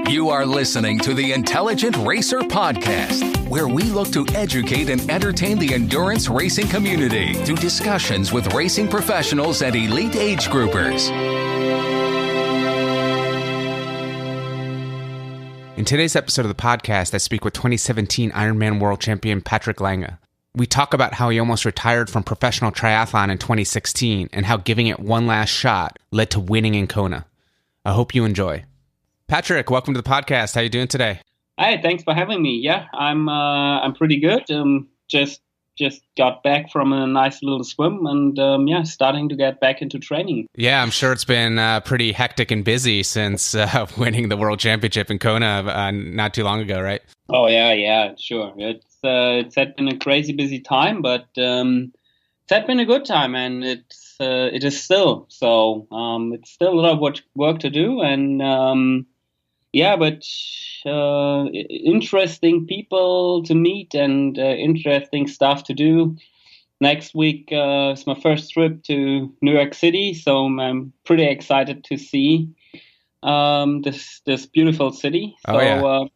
You are listening to the Intelligent Racer Podcast, where we look to educate and entertain the endurance racing community through discussions with racing professionals and elite age groupers. In today's episode of the podcast, I speak with 2017 Ironman world champion Patrick Lange. We talk about how he almost retired from professional triathlon in 2016 and how giving it one last shot led to winning in Kona. I hope you enjoy. Patrick, welcome to the podcast. How are you doing today? Hi, thanks for having me. Yeah, I'm pretty good. Just got back from a nice little swim and starting to get back into training. Yeah, I'm sure it's been pretty hectic and busy since winning the world championship in Kona not too long ago, right? Oh yeah, sure. It's had been a crazy busy time, but it's had been a good time, and it is still. So it's still a lot of work to do, and interesting people to meet and interesting stuff to do. Next week is my first trip to New York City, so I'm pretty excited to see this beautiful city. I'm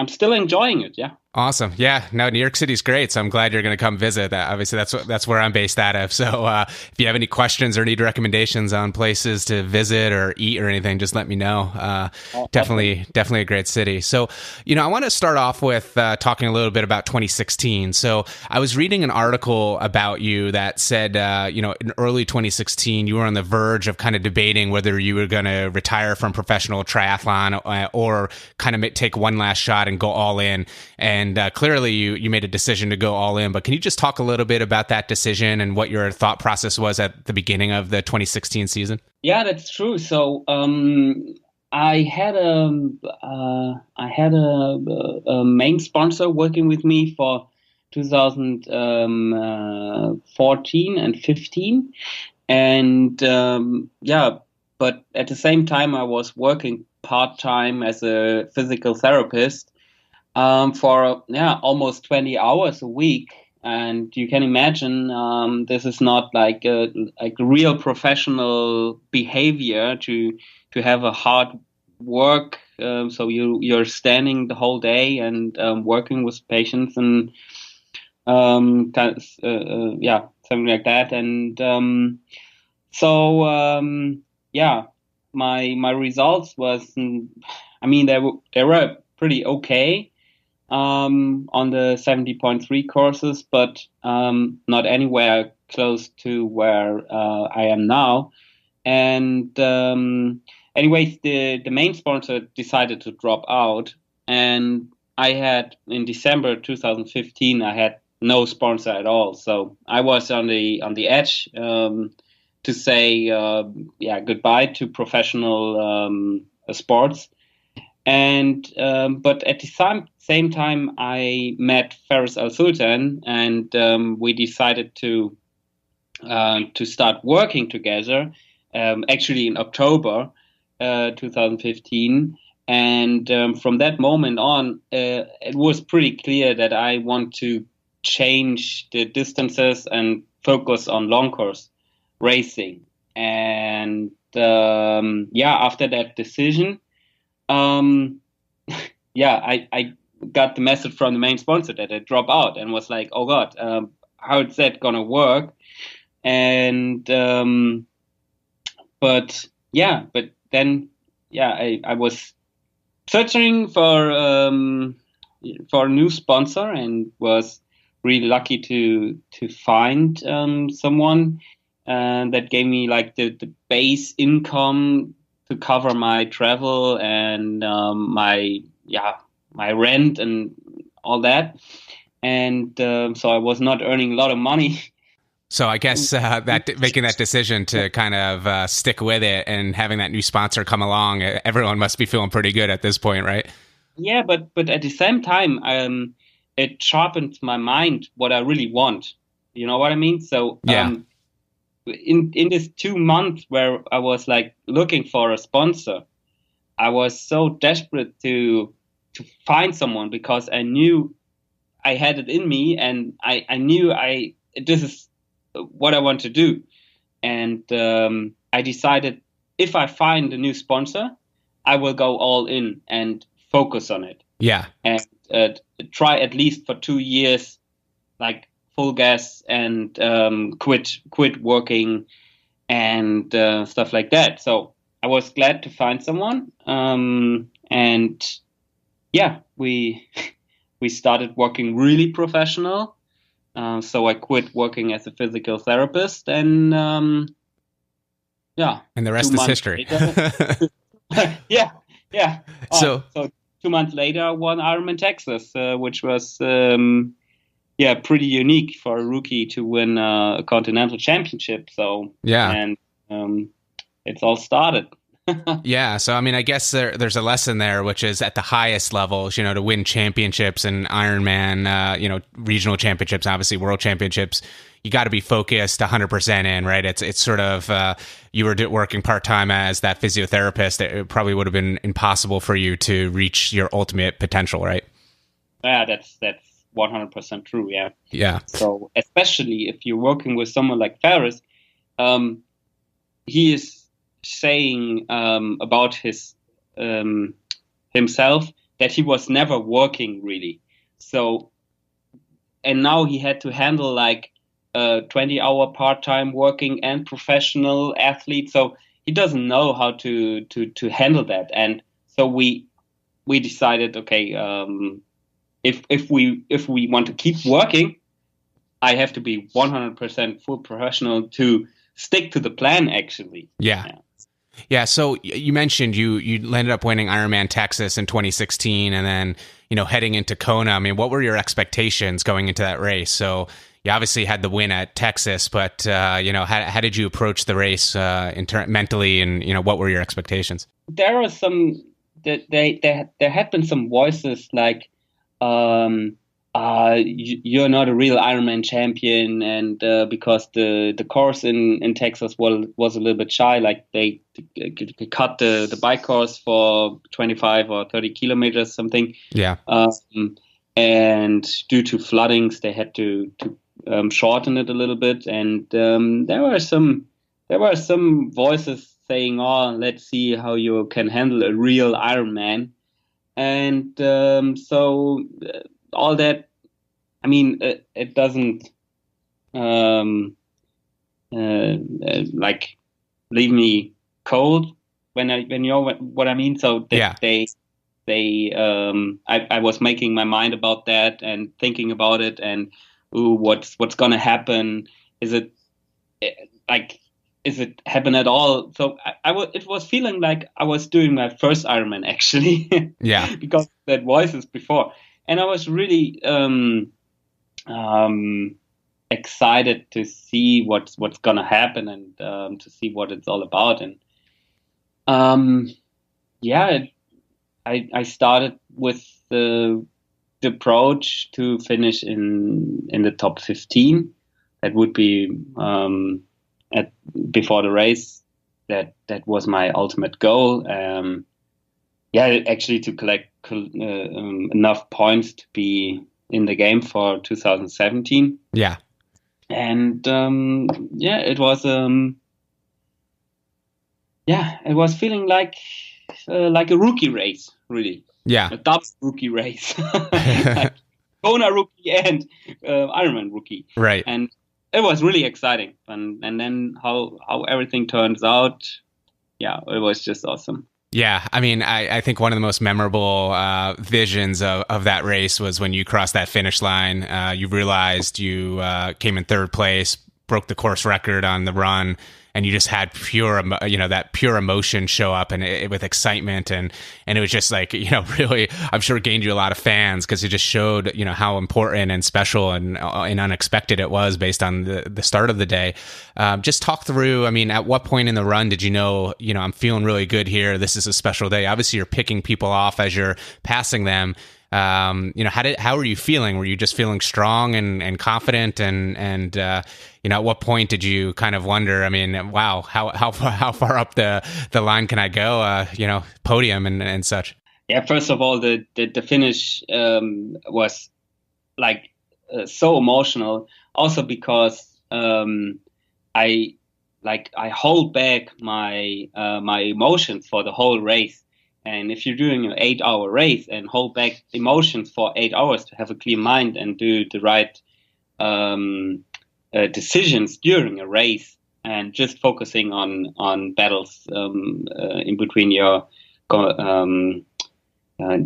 still enjoying it. Yeah. Awesome. Yeah. No, New York City's great. So I'm glad you're going to come visit. Obviously, that's where I'm based out of. So if you have any questions or need recommendations on places to visit or eat or anything, just let me know. Definitely a great city. So, I want to start off with talking a little bit about 2016. So I was reading an article about you that said, in early 2016, you were on the verge of kind of debating whether you were going to retire from professional triathlon or kind of take one last shot and go all in. And clearly you made a decision to go all in, but can you just talk a little bit about that decision and what your thought process was at the beginning of the 2016 season? Yeah, that's true. So I had a main sponsor working with me for 2014 and 15, and but at the same time I was working part-time as a physical therapist for almost 20 hours a week, and you can imagine this is not like a real professional behavior to have a hard work. So you're standing the whole day and working with patients and something like that. And my results was, they were pretty okay on the 70.3 courses, but not anywhere close to where I am now. And anyways, the main sponsor decided to drop out, and I had in December 2015 I had no sponsor at all. So I was on the edge to say goodbye to professional sports. And but at the same time, I met Faris Al Sultan, and we decided to start working together. Actually, in October 2015, and from that moment on, it was pretty clear that I want to change the distances and focus on long course racing. And after that decision. I got the message from the main sponsor that I drop out, and was like, oh God, how is that gonna work? And but then I was searching for a new sponsor, and was really lucky to find someone that gave me like the base income to cover my travel and my rent and all that. And so I was not earning a lot of money. So I guess making that decision to kind of stick with it and having that new sponsor come along, everyone must be feeling pretty good at this point, right? Yeah, but at the same time, it sharpened my mind what I really want. You know what I mean? So in this 2 months where I was like looking for a sponsor, I was so desperate to find someone, because I knew I had it in me, and I knew this is what I want to do. And I decided, if I find a new sponsor, I will go all in and focus on it. Yeah. And try at least for 2 years, like full gas and quit working and stuff like that. So I was glad to find someone. And yeah, we started working really professional. So I quit working as a physical therapist, and yeah. And the rest is history. Yeah. So 2 months later, I won Ironman Texas, which was pretty unique for a rookie to win a continental championship. So yeah, and it's all started. Yeah. So, I mean, I guess there's a lesson there, which is at the highest levels, to win championships and Ironman, regional championships, obviously world championships, you got to be focused 100% in, right? It's sort of, you were working part-time as that physiotherapist. It probably would have been impossible for you to reach your ultimate potential, right? Yeah, that's 100% true. Yeah. Yeah. So especially if you're working with someone like Ferris, he is saying about his himself that he was never working really. So, and now he had to handle like 20-hour part-time working and professional athlete. So he doesn't know how to handle that. And so we decided, okay, if we want to keep working, I have to be 100% full professional to stick to the plan. Actually, yeah. So you mentioned you ended up winning Ironman Texas in 2016, and then heading into Kona. I mean, what were your expectations going into that race? So you obviously had the win at Texas, but how did you approach the race mentally, and what were your expectations? There are some there had been some voices like, you're not a real Ironman champion, and because the course in Texas was a little bit shy, like they cut the bike course for 25 or 30 kilometers, something. Yeah. And due to floodings, they had to shorten it a little bit, and there were some voices saying, "Oh, let's see how you can handle a real Ironman," and so all that. I mean, it doesn't like leave me cold when you know what I mean. So I was making my mind about that and thinking about it, and what's gonna happen? Is it happen at all? So it was feeling like I was doing my first Ironman actually. Yeah. Because that voices before, and I was really excited to see what's gonna happen, and to see what it's all about. And I started with the approach to finish in the top 15. That would be before the race. That was my ultimate goal. Actually to collect enough points to be in the game for 2017. Yeah. And it was it was feeling like a rookie race, really. Yeah. A double rookie race. Like Kona rookie and Ironman rookie. Right. And it was really exciting. And then how everything turns out, it was just awesome. Yeah, I mean, I think one of the most memorable visions of that race was when you crossed that finish line. You realized you came in third place, broke the course record on the run, and you just had that pure emotion show up, and with excitement, and it was just like, really, I'm sure gained you a lot of fans because it just showed, how important and special and unexpected it was based on the start of the day. Just talk through, I mean, at what point in the run did you know, I'm feeling really good here, this is a special day? Obviously, you're picking people off as you're passing them. How were you feeling? Were you just feeling strong and confident? And at what point did you kind of wonder, I mean, wow, how far up the line can I go? Podium and such. Yeah. First of all, the finish was like so emotional. Also because I hold back my my emotions for the whole race. And if you're doing an 8-hour race and hold back emotions for 8 hours to have a clear mind and do the right decisions during a race, and just focusing on battles in between the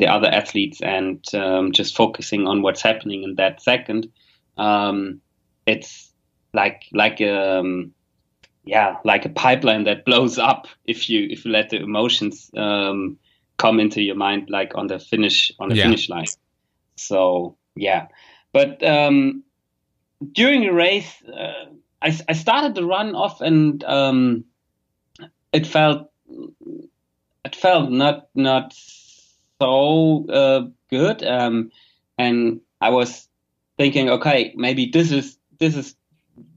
other athletes, and just focusing on what's happening in that second, it's like a pipeline that blows up if you let the emotions come into your mind, like on the finish line. So yeah, but during the race, I started the run off, and it felt not so good, and I was thinking, okay, maybe this is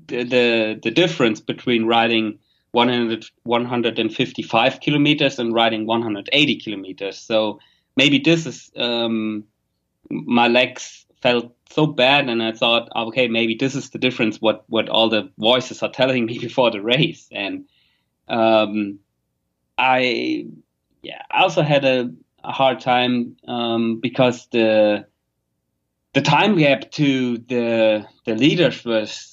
the difference between riding 155 kilometers and riding 180 kilometers. So maybe this is my legs felt so bad, and I thought, okay, maybe this is the difference. What all the voices are telling me before the race, and I also had a hard time because the time gap to the leaders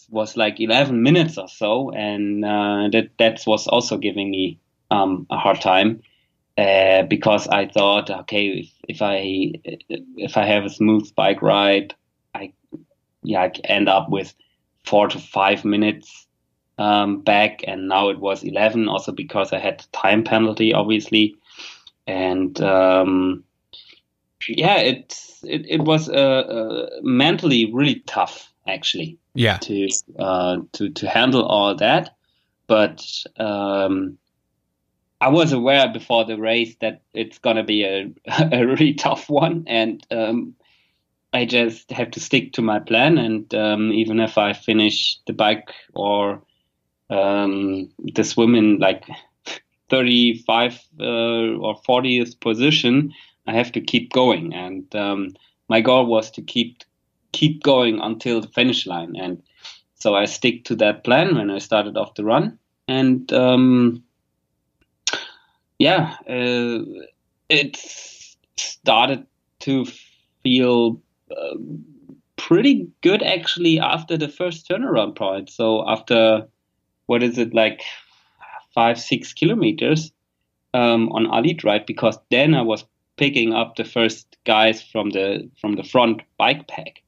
was like 11 minutes or so, and that was also giving me a hard time because I thought, okay, if I have a smooth bike ride, I end up with 4 to 5 minutes back, and now it was 11, also because I had the time penalty, obviously, and it was mentally really tough, actually. Yeah. To handle all that, but I was aware before the race that it's gonna be a really tough one, and I just have to stick to my plan. And even if I finish the bike or the swim in like 35 or 40th position, I have to keep going. And my goal was to keep going until the finish line. And so I stick to that plan when I started off the run. And it started to feel pretty good, actually, after the first turnaround point. So after, what is it, like 5-6 kilometers on elite ride, because then I was picking up the first guys from the front bike pack,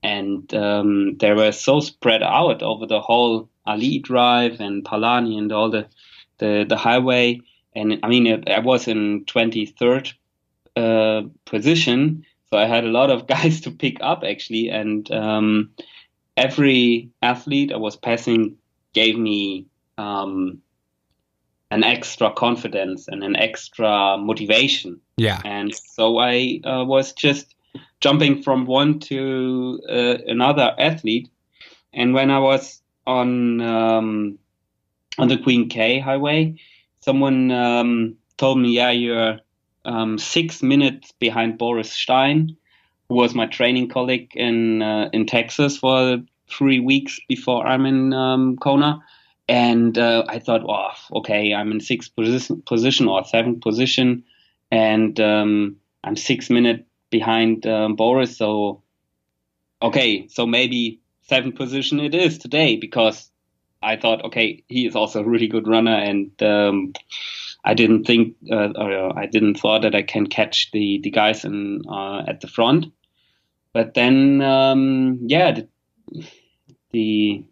and they were so spread out over the whole Ali Drive and Palani and all the highway. And I mean, I was in 23rd position, so I had a lot of guys to pick up, actually. And every athlete I was passing gave me an extra confidence and an extra motivation. Yeah. And so I was just jumping from one to another athlete. And when I was on the Queen K highway, someone told me, yeah, you're 6 minutes behind Boris Stein, who was my training colleague in Texas for 3 weeks before I'm in Kona. And I thought, well, okay, I'm in sixth position or seventh position, and I'm 6 minutes behind Boris. So, okay, so maybe seventh position it is today, because I thought, okay, he is also a really good runner, and I didn't think, or I didn't thought that I can catch the guys at the front. But then, the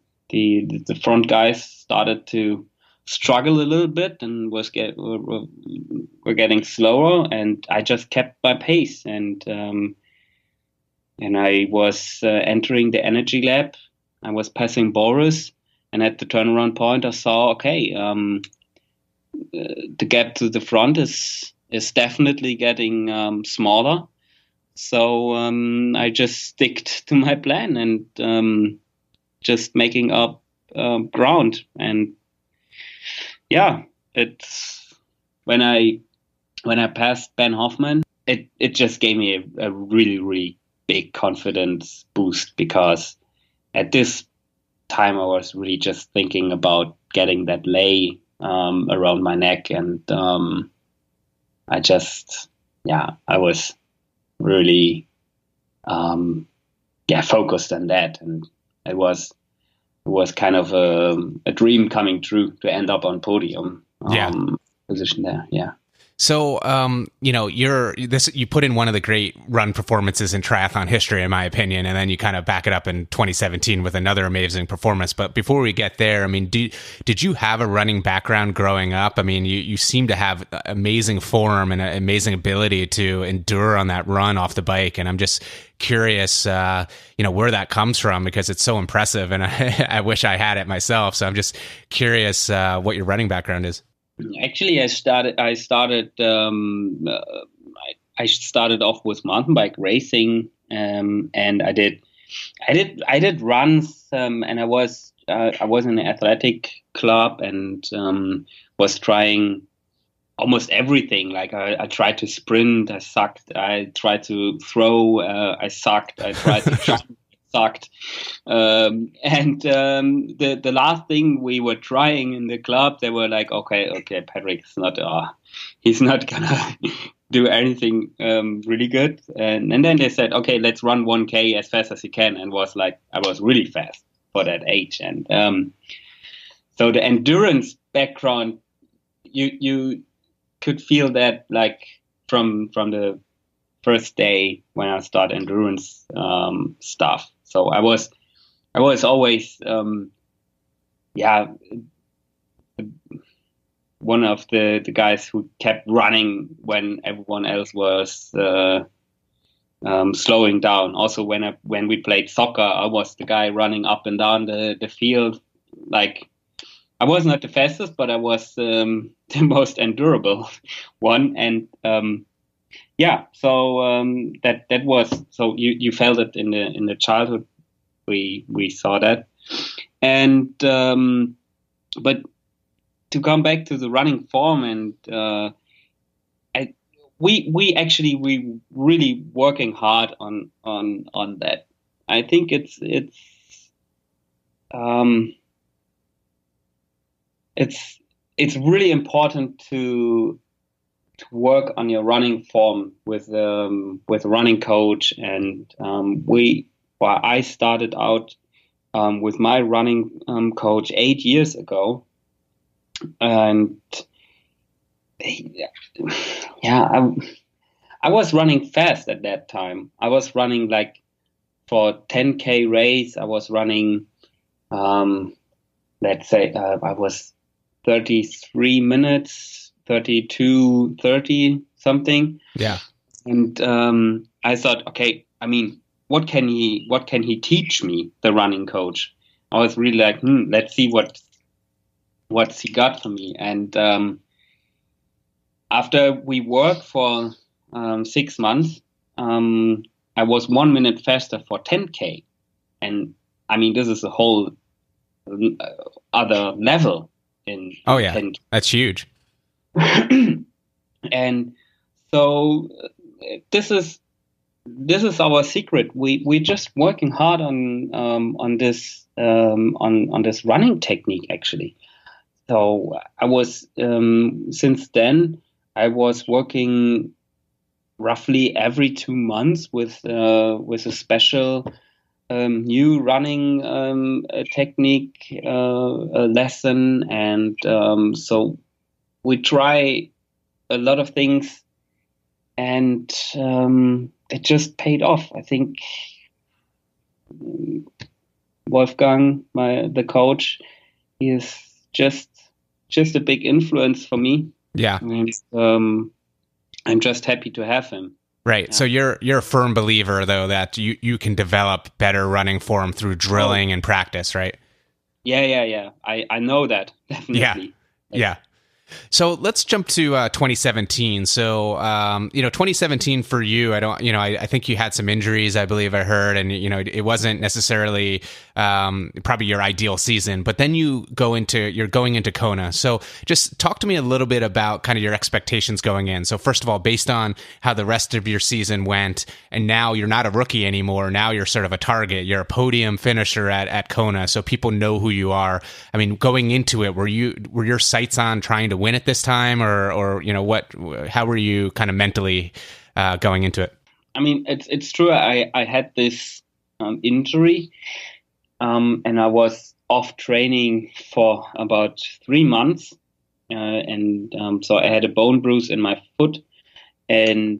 front guys started to struggle a little bit and were getting slower, and I just kept my pace, and I was entering the energy lap. I was passing Boris, and at the turnaround point I saw, okay, the gap to the front is definitely getting smaller. So I just sticked to my plan and just making up ground. And yeah, it's when I passed Ben Hoffman, it just gave me a really, really big confidence boost, because at this time I was really just thinking about getting that lay around my neck, and I just, I was really, focused on that. And it was kind of a dream coming true to end up on podium position there. Yeah. So, you put in one of the great run performances in triathlon history, in my opinion, and then you kind of back it up in 2017 with another amazing performance. But before we get there, I mean, did you have a running background growing up? I mean, you seem to have amazing form and an amazing ability to endure on that run off the bike. And I'm just curious, where that comes from, because it's so impressive, and I wish I had it myself. So I'm just curious what your running background is. Actually, I started off with mountain bike racing, and I did runs, and I was in an athletic club, and was trying almost everything. Like I tried to sprint, I sucked. I tried to throw, I sucked. I tried to jump. Sucked. The last thing we were trying in the club, they were like, okay, Patrick's not, he's not gonna do anything really good. And then they said, okay, let's run 1K as fast as you can. And I was really fast for that age. And so the endurance background, you could feel that like from the first day when I started endurance stuff. So I was always, one of the guys who kept running when everyone else was slowing down. Also, when we played soccer, I was the guy running up and down the field. Like, I was not the fastest, but I was the most endurable one. And so that was, so you felt it in the childhood. We saw that, and but to come back to the running form, and we really working hard on that. I think it's really important to work on your running form with a running coach, and I started out with my running coach 8 years ago, and I was running fast at that time. I was running like for 10K race. I was running, let's say, I was 33 minutes, 32, 30 something. Yeah. And I thought, okay, I mean, what can he teach me, the running coach? I was really like, let's see what's he got for me. And after we worked for 6 months, I was 1 minute faster for 10K. And I mean, this is a whole other level in 10K. That's huge. And so this is our secret. We're just working hard on this running technique, actually. So I was since then I was working roughly every 2 months with a special new running technique lesson, and so we try a lot of things, and it just paid off. I think Wolfgang, the coach, he is just a big influence for me. Yeah. And I'm just happy to have him. Right. Yeah. So you're a firm believer, though, that you can develop better running form through drilling and practice, right? Yeah. I know that, definitely. Yeah. So let's jump to 2017. So, 2017 for you, I think you had some injuries, I believe I heard, and, it wasn't necessarily probably your ideal season, but then you're going into Kona. So just talk to me a little bit about kind of your expectations going in. So first of all, based on how the rest of your season went, and now you're not a rookie anymore. Now you're sort of a target. You're a podium finisher at Kona. So people know who you are. I mean, going into it, were your sights on trying to to win it this time, or how were you kind of mentally going into it? I mean, it's true. I had this injury, and I was off training for about 3 months, and so I had a bone bruise in my foot, and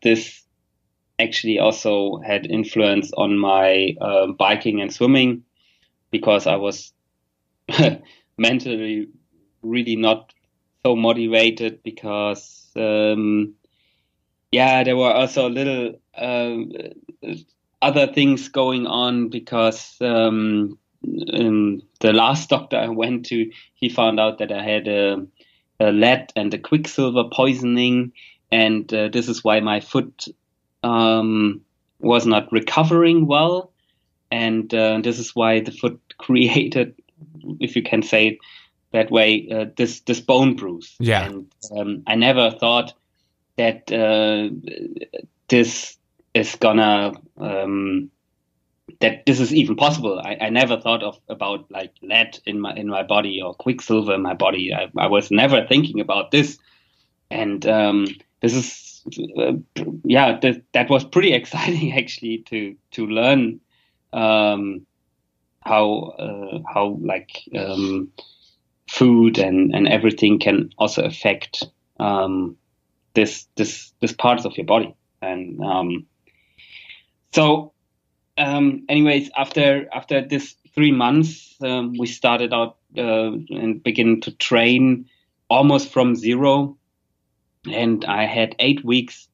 this actually also had influence on my biking and swimming, because I was mentally really not so motivated, because there were also little other things going on, because the last doctor I went to, he found out that I had a lead and a quicksilver poisoning, and this is why my foot was not recovering well, and this is why the foot created, if you can say it that way, this bone bruise. Yeah. And I never thought that this is gonna that this is even possible. I never thought about like lead in my body or quicksilver in my body. I was never thinking about this, and this is that was pretty exciting actually to learn how food and everything can also affect this parts of your body. And anyways, after this 3 months, we started out and began to train almost from zero, and I had 8 weeks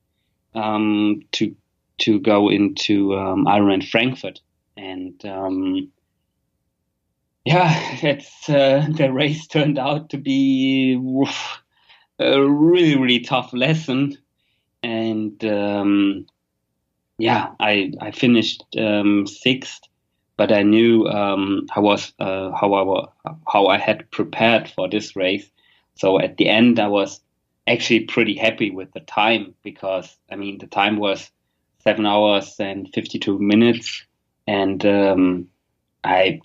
to go into Ironman Frankfurt, and it's the race turned out to be a really, really tough lesson, and I finished sixth, but I knew how I had prepared for this race. So at the end, I was actually pretty happy with the time, because I mean the time was 7 hours and 52 minutes, and I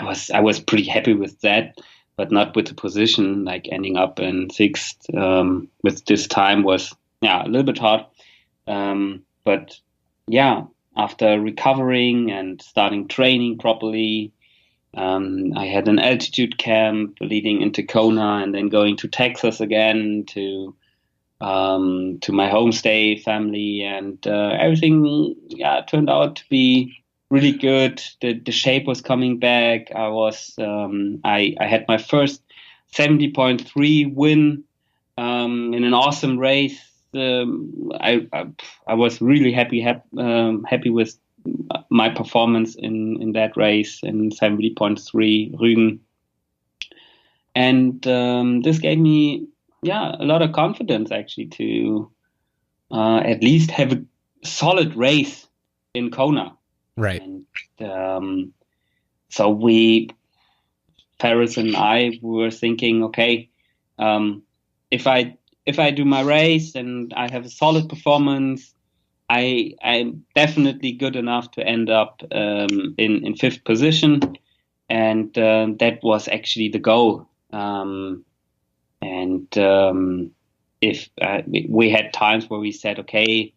was pretty happy with that, but not with the position. Like ending up in sixth with this time was a little bit hard, but after recovering and starting training properly, I had an altitude camp leading into Kona, and then going to Texas again to my homestay family, and everything turned out to be really good. The shape was coming back. I had my first 70.3 win in an awesome race. I was really happy with my performance in that race in 70.3 Rügen, and this gave me a lot of confidence actually to at least have a solid race in Kona. Right. And so Ferris and I were thinking, okay, if I do my race and I have a solid performance, I'm definitely good enough to end up in fifth position, and that was actually the goal. If we had times where we said, okay,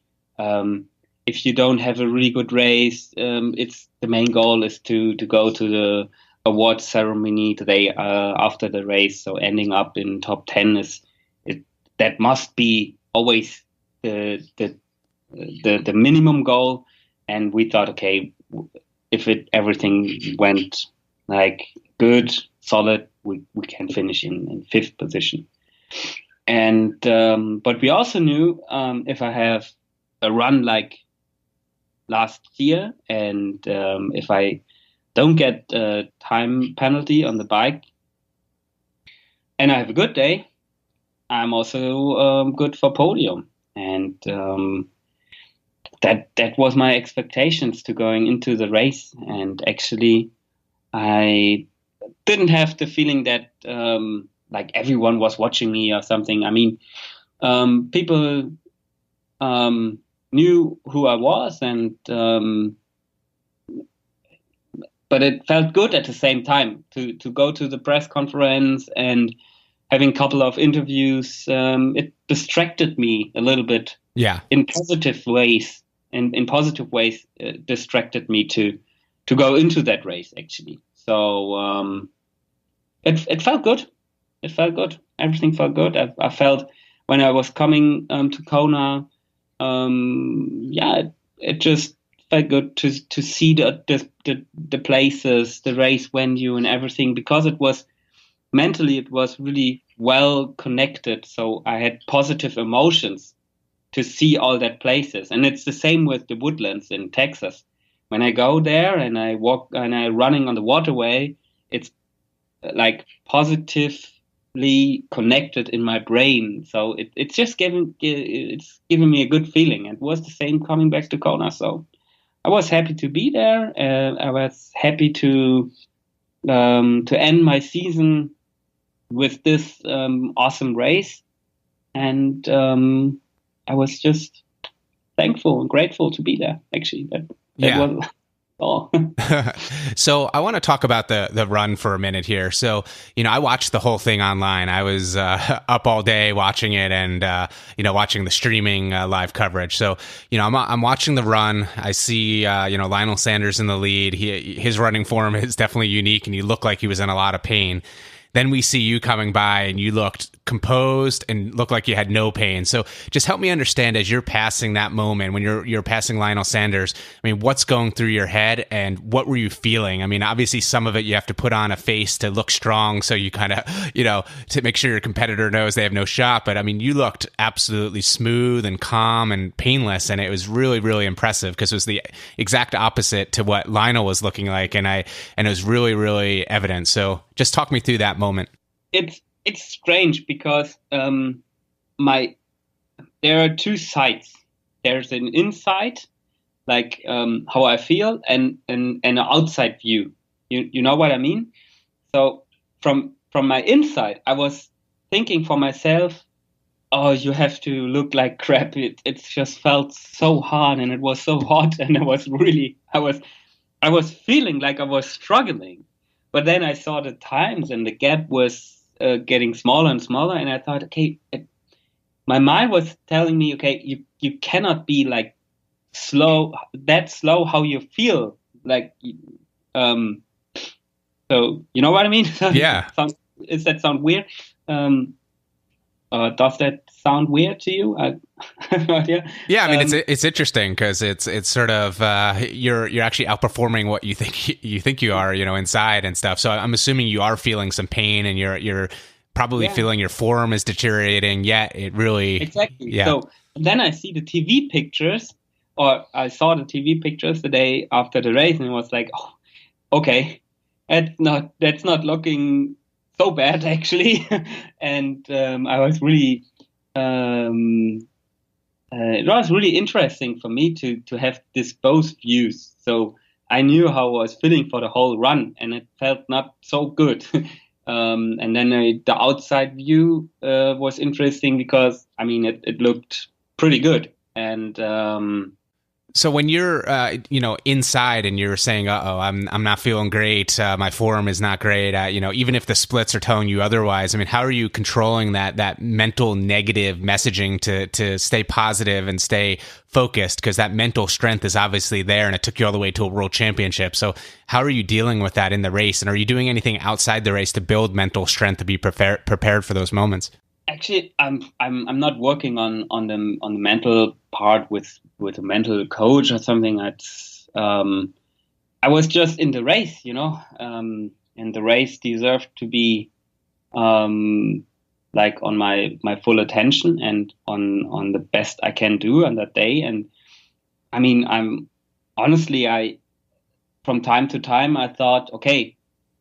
if you don't have a really good race, it's the main goal is to go to the award ceremony the day after the race. So ending up in top 10 that must be always the minimum goal. And we thought, okay, if everything went like good, solid, we can finish in fifth position. And but we also knew if I have a run like last year, and if I don't get a time penalty on the bike, and I have a good day, I'm also good for podium. And that was my expectations to going into the race. And actually, I didn't have the feeling that like everyone was watching me or something. I mean, people knew who I was, and but it felt good at the same time to go to the press conference and having a couple of interviews, it distracted me a little bit. Yeah. In positive ways, distracted me to go into that race actually. So it felt good. It felt good. Everything felt good. I felt when I was coming to Kona, it just felt good to see the places, the race venue, and everything, because it was really well connected. So I had positive emotions to see all that places, and it's the same with the woodlands in Texas. When I go there and I walk and I running on the waterway, it's like positively connected in my brain. So it's just giving me a good feeling. It was the same coming back to Kona. So I was happy to be there. I was happy to end my season with this awesome race, and I was just thankful and grateful to be there. Actually, that was all. So I want to talk about the run for a minute here. So, I watched the whole thing online. I was up all day watching it and, watching the streaming live coverage. So, I'm watching the run. I see, Lionel Sanders in the lead. His running form is definitely unique, and he looked like he was in a lot of pain. Then we see you coming by and you looked composed and looked like you had no pain. So just help me understand, as you're passing that moment, when you're passing Lionel Sanders, I mean, what's going through your head and what were you feeling? I mean, obviously some of it you have to put on a face to look strong. So you kind of, to make sure your competitor knows they have no shot. But I mean, you looked absolutely smooth and calm and painless. And it was really, really impressive because it was the exact opposite to what Lionel was looking like. And it was really, really evident. So just talk me through that moment. It's strange because there are two sides. There's an inside, like how I feel, and an outside view. You know what I mean? So from my inside, I was thinking for myself, oh, you have to look like crap. It just felt so hard and it was so hot, and I was feeling like I was struggling. But then I saw the times and the gap was getting smaller and smaller, and I thought, okay, my mind was telling me, okay, you cannot be like slow how you feel, like so you know what I mean? Yeah. Does that sound weird? Does that sound weird to you? Yeah, I mean, it's interesting because it's sort of you're actually outperforming what you think you are, inside and stuff. So I'm assuming you are feeling some pain, and you're probably feeling your form is deteriorating. Yet it really exactly. Yeah. So then I see the TV pictures, or I saw the TV pictures the day after the race, and it was like, oh, okay, that's not looking so bad actually. And I was really it was really interesting for me to have this both views. So I knew how I was feeling for the whole run, and it felt not so good. And then the outside view was interesting because, I mean, it looked pretty good. And so when you're, inside and you're saying, I'm not feeling great. My form is not great. Even if the splits are telling you otherwise, I mean, how are you controlling that mental negative messaging to stay positive and stay focused? Because that mental strength is obviously there, and it took you all the way to a world championship. So how are you dealing with that in the race? And are you doing anything outside the race to build mental strength to be prepared for those moments? Actually, I'm not working on the mental part with a mental coach or something. That's I was just in the race, and the race deserved to be like on my full attention and on the best I can do on that day. And I mean, I from time to time I thought, okay,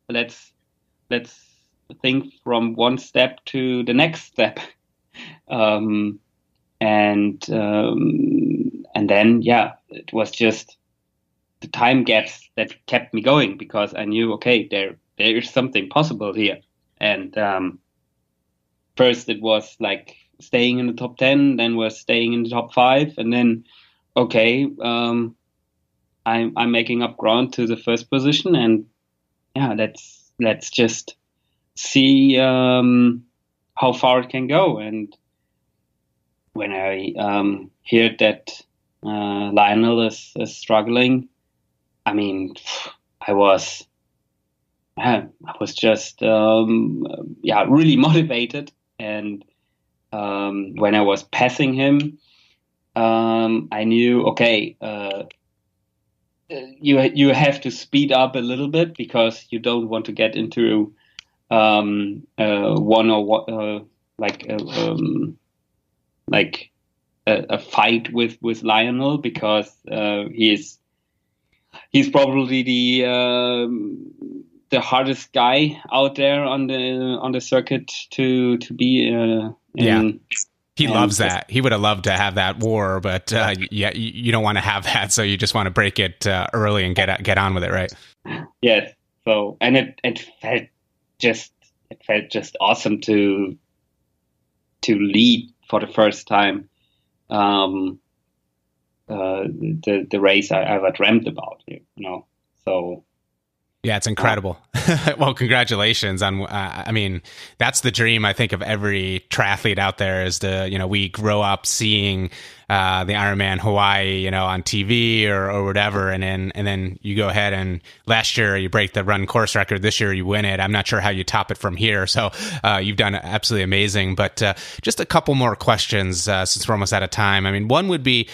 let's think from one step to the next step, and then it was just the time gaps that kept me going, because I knew, okay, there is something possible here. And first it was like staying in the top 10, then was staying in the top 5, and then okay, I'm making up ground to the first position, and let's just see how far it can go. And when I heard that Lionel is struggling, I mean, I was just really motivated. And when I was passing him, I knew, okay, you have to speed up a little bit, because you don't want to get into a fight with Lionel, because he's probably the hardest guy out there on the circuit to be in. He loves that. He would have loved to have that war, but you don't want to have that, so you just want to break it early and get on with it, right? Yes. So, and it felt just awesome to lead for the first time the race I ever dreamt about, So. Yeah, it's incredible. Well, congratulations on, I mean, that's the dream, I think, of every triathlete out there, is we grow up seeing the Ironman Hawaii, on TV or whatever. And then you go ahead and last year you break the run course record. This year you win it. I'm not sure how you top it from here. So you've done absolutely amazing. But just a couple more questions since we're almost out of time. I mean, one would be,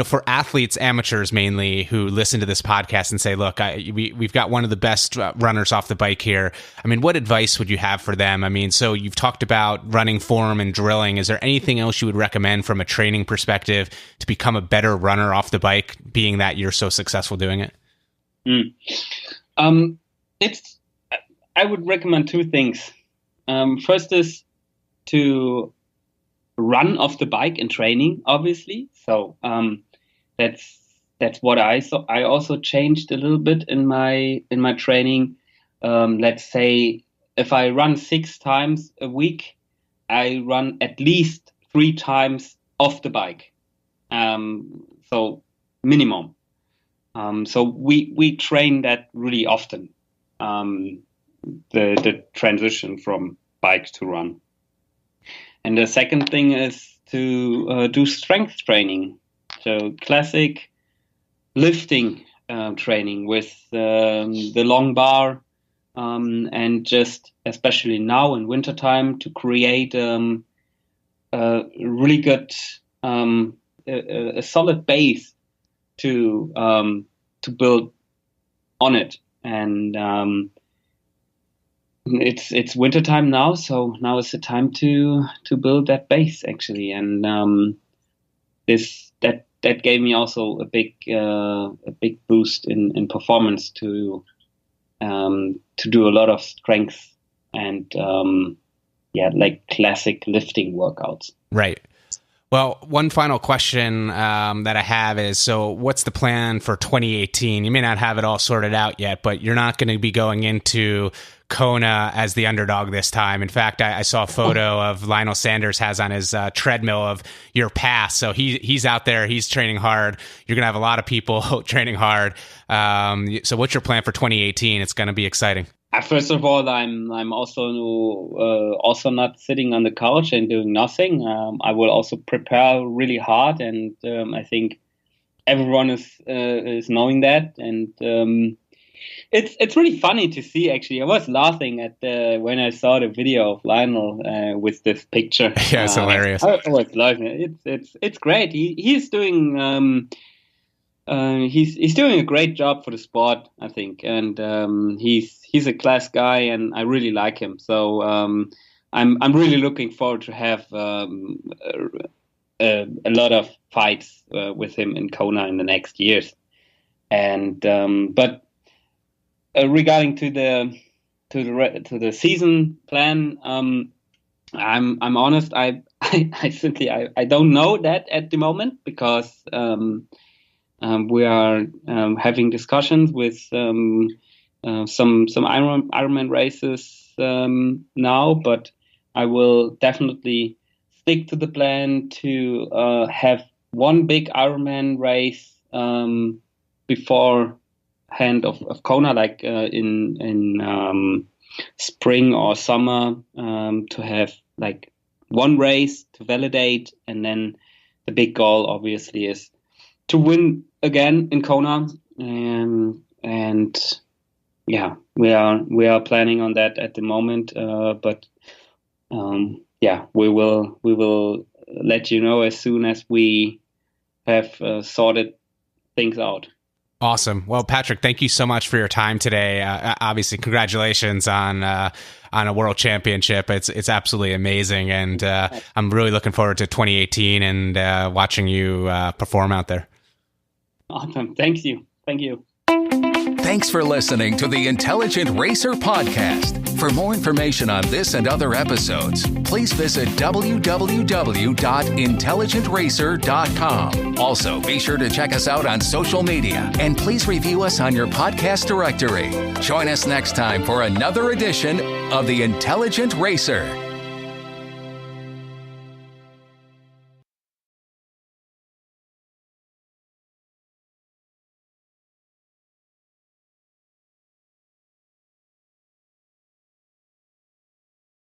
for athletes, amateurs mainly, who listen to this podcast and say, look, we've got one of the best runners off the bike here. I mean, what advice would you have for them? I mean, so you've talked about running form and drilling. Is there anything else you would recommend from a training perspective to become a better runner off the bike, being that you're so successful doing it? I would recommend two things. First is to run off the bike in training, obviously. So that's what I saw. I also changed a little bit in my training. Let's say if I run 6 times a week, I run at least 3 times off the bike. So minimum. So we train that really often. The transition from bike to run. And the second thing is to do strength training. So classic lifting training with the long bar, and just especially now in wintertime to create a really good a solid base to build on it. And it's wintertime now, so now is the time to build that base, actually. And that gave me also a big boost in performance to do a lot of strength and like classic lifting workouts. Right. Well, one final question that I have is, so what's the plan for 2018? You may not have it all sorted out yet, but you're not going to be going into Kona as the underdog this time. In fact, I saw a photo of Lionel Sanders has on his treadmill of your pass. So he's out there, he's training hard. You're going to have a lot of people training hard. So what's your plan for 2018? It's going to be exciting. First of all, I'm also not sitting on the couch and doing nothing. I will also prepare really hard, and I think everyone is knowing that. And it's really funny to see. Actually, I was laughing at when I saw the video of Lionel with this picture. Yeah, it's hilarious. I was laughing. It's great. He's doing. He's doing a great job for the sport, I think, and he's a class guy, and I really like him. So I'm really looking forward to have a lot of fights with him in Kona in the next years. And but regarding to the season plan, I'm honest. I simply don't know that at the moment, because we are having discussions with some Ironman races now, but I will definitely stick to the plan to have one big Ironman race beforehand of Kona, like in spring or summer, to have like one race to validate, and then the big goal obviously is to win again in Kona. And yeah, we are planning on that at the moment. But yeah, we will let you know as soon as we have sorted things out. Awesome. Well, Patrick, thank you so much for your time today. Obviously, congratulations on a world championship. It's absolutely amazing, and I'm really looking forward to 2018 and watching you perform out there. Awesome. Thank you. Thanks for listening to the Intelligent Racer podcast. For more information on this and other episodes, please visit www.intelligentracer.com. Also, be sure to check us out on social media, and please review us on your podcast directory. Join us next time for another edition of the Intelligent Racer.